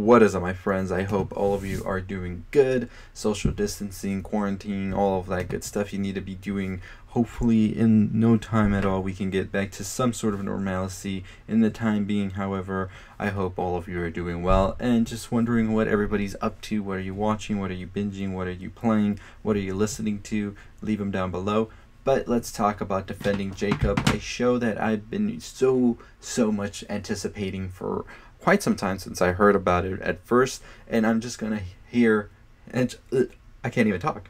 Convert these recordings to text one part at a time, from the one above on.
What is up, my friends? I hope all of you are doing good. Social distancing, quarantine, all of that good stuff you need to be doing. Hopefully in no time at all we can get back to some sort of normalcy. In the time being, however, I hope all of you are doing well, and just wondering what everybody's up to. What are you watching? What are you binging? What are you playing? What are you listening to? Leave them down below. But let's talk about Defending Jacob, a show that I've been so much anticipating for quite some time since I heard about it at first, and I'm just gonna I can't even talk.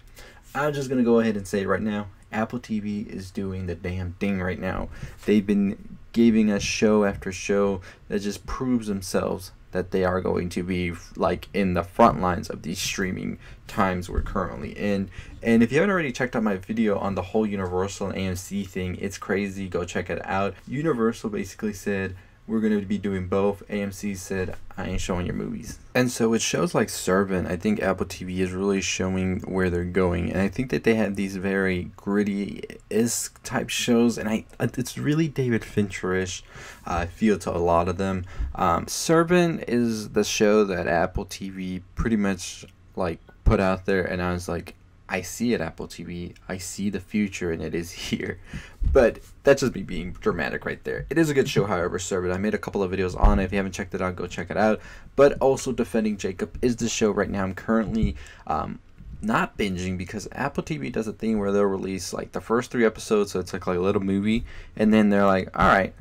I'm just gonna go ahead and say it right now. Apple TV is doing the damn thing right now. They've been giving us show after show that just proves themselves that they are going to be like in the front lines of these streaming times we're currently in. And if you haven't already checked out my video on the whole Universal and AMC thing, it's crazy. Go check it out. Universal basically said, we're going to be doing both. AMC said, I ain't showing your movies. And so with shows like Servant, I think Apple TV is really showing where they're going. And I think that they have these very gritty-esque type shows. And it's really David Fincher-ish, I feel, to a lot of them. Servant is the show that Apple TV pretty much like put out there. And I was like, I see it, Apple TV. I see the future, and it is here. But that's just me being dramatic right there. It is a good show, however, Servant. I made a couple of videos on it. If you haven't checked it out, go check it out. But also, Defending Jacob is the show right now I'm currently not binging, because Apple TV does a thing where they'll release like the first 3 episodes, so it's like a little movie, and then they're like, all right,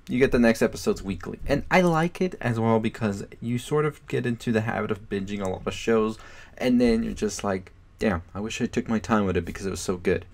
you get the next episodes weekly. And I like it as well, because you sort of get into the habit of binging a lot of shows, and then you're just like, damn, I wish I took my time with it because it was so good.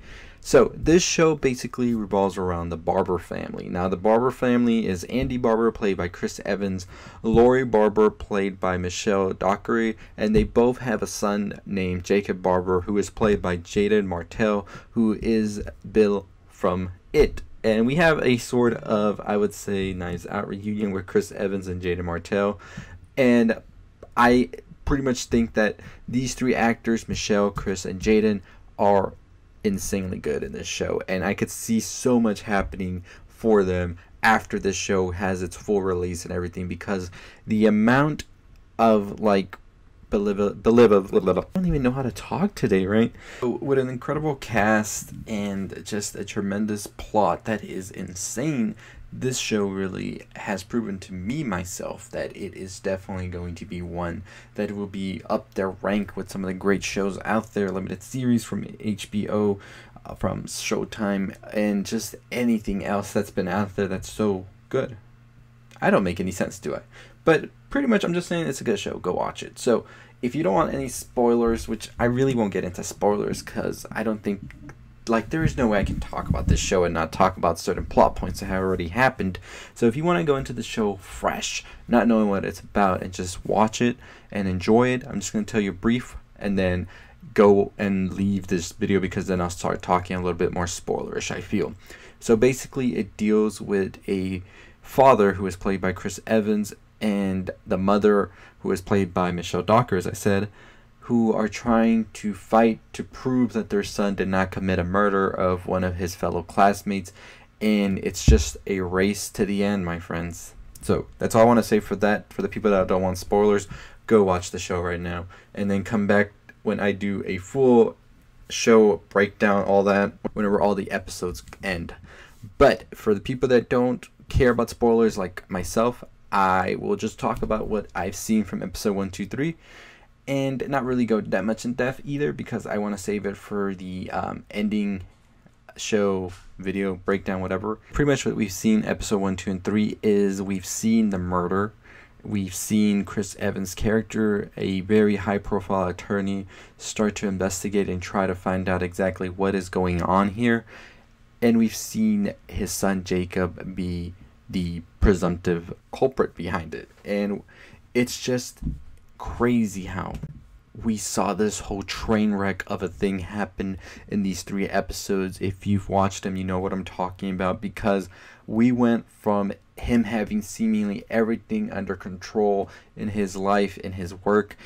So this show basically revolves around the Barber family. Now the Barber family is Andy Barber, played by Chris Evans, Lori Barber, played by Michelle Dockery, and they both have a son named Jacob Barber, who is played by Jaden Martell, who is Bill from It. And we have a sort of, I would say, Knives Out reunion with Chris Evans and Jaden Martell. And I pretty much think that these 3 actors, Michelle, Chris, and Jaden, are insanely good in this show, and I could see so much happening for them after this show has its full release and everything, because the amount of like I don't even know how to talk today, right? So with an incredible cast and just a tremendous plot that is insane, this show really has proven to me myself that it is definitely going to be one that will be up their rank with some of the great shows out there, limited series from HBO, from Showtime, and just anything else that's been out there that's so good. I don't make any sense, do I? But pretty much I'm just saying it's a good show. Go watch it. So if you don't want any spoilers, which I really won't get into spoilers, because I don't think, like, there is no way I can talk about this show and not talk about certain plot points that have already happened. So if you want to go into the show fresh, not knowing what it's about, and just watch it and enjoy it, I'm just going to tell you brief, and then go and leave this video, because then I'll start talking a little bit more spoilerish, I feel. So basically it deals with a father who is played by Chris Evans, and the mother, who is played by Michelle Dockery, as I said, who are trying to fight to prove that their son did not commit a murder of one of his fellow classmates. And it's just a race to the end, my friends. So that's all I want to say for that. For the people that don't want spoilers, go watch the show right now, and then come back when I do a full show breakdown, all that, whenever all the episodes end. But for the people that don't care about spoilers like myself, I will just talk about what I've seen from episode 1, 2, 3, and not really go that much in depth either, because I want to save it for the ending show video breakdown, whatever. Pretty much what we've seen episode 1, 2, and 3 is we've seen the murder. We've seen Chris Evans' character, a very high-profile attorney, start to investigate and try to find out exactly what is going on here. And we've seen his son Jacob be the presumptive culprit behind it. And it's just crazy how we saw this whole train wreck of a thing happen in these 3 episodes. If you've watched them, you know what I'm talking about, because we went from him having seemingly everything under control in his life, in his work,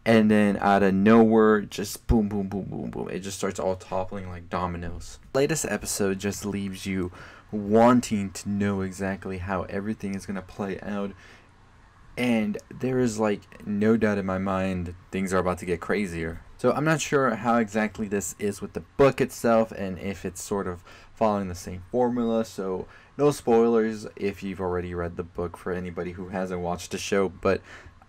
and then out of nowhere, just boom, boom, boom, boom, boom, it just starts all toppling like dominoes. Latest episode just leaves you wanting to know exactly how everything is going to play out. And there is like no doubt in my mind things are about to get crazier. So I'm not sure how exactly this is with the book itself and if it's sort of following the same formula. So no spoilers if you've already read the book for anybody who hasn't watched the show, but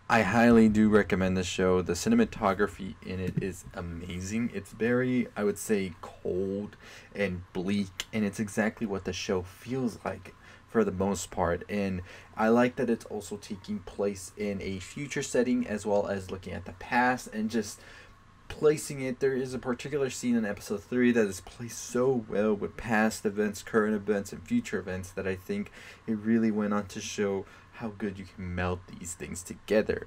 I highly do recommend the show. The cinematography in it is amazing. It's very, I would say, cold and bleak, and it's exactly what the show feels like for the most part. And I like that it's also taking place in a future setting as well as looking at the past and just placing it. There is a particular scene in episode 3 that is placed so well with past events, current events, and future events that I think it really went on to show how good you can meld these things together.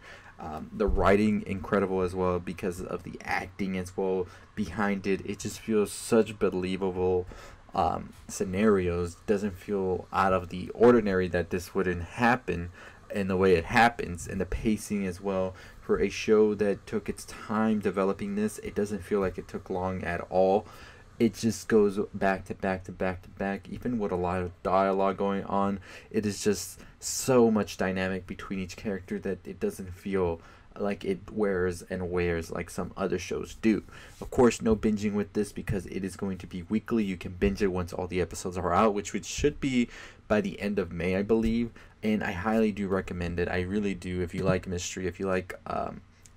The writing incredible as well because of the acting as well behind it. It just feels such believable scenarios. Doesn't feel out of the ordinary that this wouldn't happen in the way it happens, and the pacing as well for a show that took its time developing this. It doesn't feel like it took long at all. It just goes back to back to back to back, even with a lot of dialogue going on. It is just so much dynamic between each character that it doesn't feel like it wears and wears like some other shows do. Of course, no binging with this because it is going to be weekly. You can binge it once all the episodes are out, which should be by the end of May, I believe. And I highly do recommend it. I really do. If you like mystery, if you like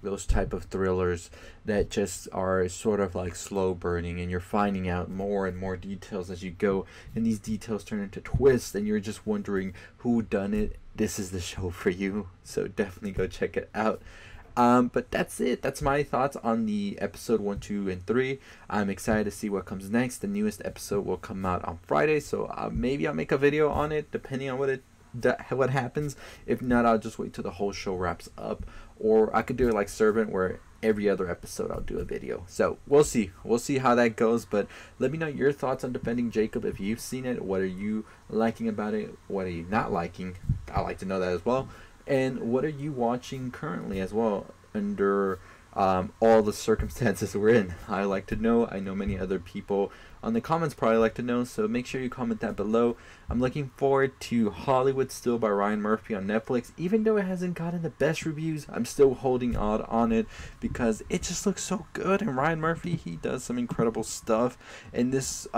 those type of thrillers that just are sort of like slow burning and you're finding out more and more details as you go, and these details turn into twists and you're just wondering who done it, this is the show for you. So definitely go check it out. But that's it. That's my thoughts on the episode 1, 2, and 3. I'm excited to see what comes next. The newest episode will come out on Friday, so maybe I'll make a video on it depending on what happens. If not, I'll just wait till the whole show wraps up, or I could do it like Servant, where every other episode I'll do a video. So we'll see how that goes. But let me know your thoughts on Defending Jacob. If you've seen it, what are you liking about it, what are you not liking? I'd like to know that as well. And what are you watching currently as well under all the circumstances we're in? I like to know. I know many other people on the comments probably like to know, so make sure you comment that below. I'm looking forward to Hollywood Still by Ryan Murphy on Netflix. Even though it hasn't gotten the best reviews, I'm still holding on it because it just looks so good. And Ryan Murphy, he does some incredible stuff. And this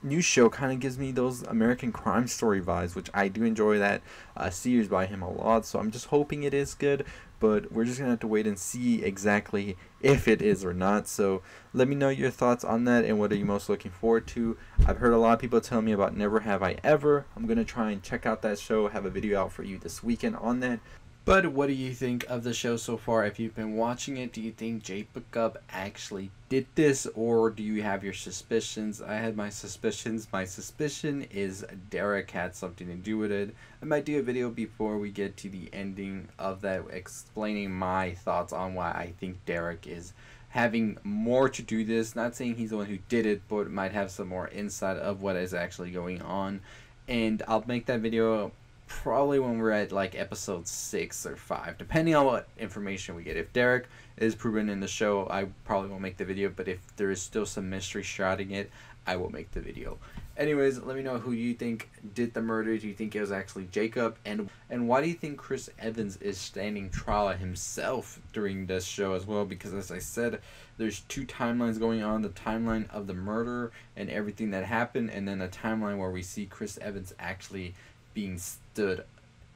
new show kind of gives me those American Crime Story vibes, which I do enjoy that series by him a lot. So I'm just hoping it is good, but we're just going to have to wait and see exactly if it is or not. So let me know your thoughts on that and what are you most looking forward to. I've heard a lot of people tell me about Never Have I Ever. I'm going to try and check out that show, have a video out for you this weekend on that. But what do you think of the show so far? If you've been watching it, do you think Jacob actually did this, or do you have your suspicions? I had my suspicions. My suspicion is Derek had something to do with it. I might do a video before we get to the ending of that explaining my thoughts on why I think Derek is having more to do this. Not saying he's the one who did it, but might have some more insight of what is actually going on. And I'll make that video probably when we're at like episode 6 or 5, depending on what information we get. If Derek is proven in the show, I probably won't make the video, but if there is still some mystery shrouding it, I will make the video. Anyways, let me know who you think did the murder. Do you think it was actually Jacob? And why do you think Chris Evans is standing trial himself during this show as well? Because as I said, there's 2 timelines going on. The timeline of the murder and everything that happened, and then a timeline where we see Chris Evans actually being stood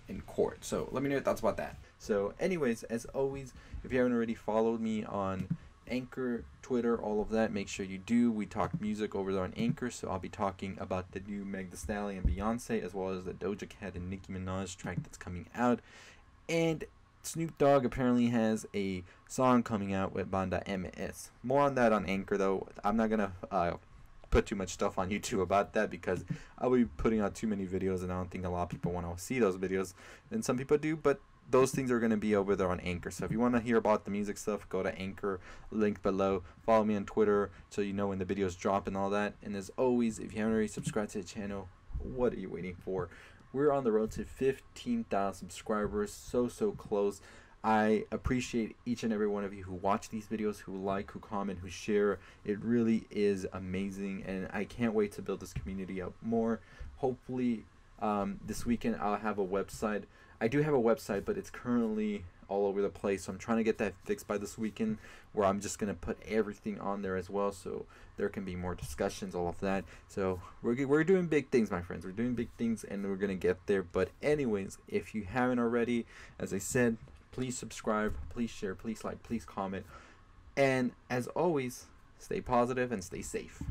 in court. So let me know your thoughts about that. So anyways, as always, if you haven't already followed me on Anchor, Twitter, all of that, make sure you do. We talk music over there on Anchor, so I'll be talking about the new Meg Thee Stallion and Beyonce, as well as the Doja Cat and Nicki Minaj track that's coming out. And Snoop Dogg apparently has a song coming out with Banda MS. More on that on Anchor, though. I'm not gonna put too much stuff on YouTube about that because I'll be putting out too many videos and I don't think a lot of people want to see those videos, and some people do, but those things are going to be over there on Anchor. So if you want to hear about the music stuff, go to Anchor, link below. Follow me on Twitter so you know when the videos drop and all that. And as always, if you haven't already subscribed to the channel, what are you waiting for? We're on the road to 15,000 subscribers, so close. I appreciate each and every one of you who watch these videos, who like, who comment, who share. It really is amazing, and I can't wait to build this community up more. Hopefully this weekend I'll have a website I do have a website, but it's currently all over the place. So I'm trying to get that fixed by this weekend, where I'm just gonna put everything on there as well, so there can be more discussions, all of that. So we're doing big things, my friends. We're doing big things, and we're gonna get there. But anyways, if you haven't already, as I said, please subscribe, please share, please like, please comment, and as always, stay positive and stay safe.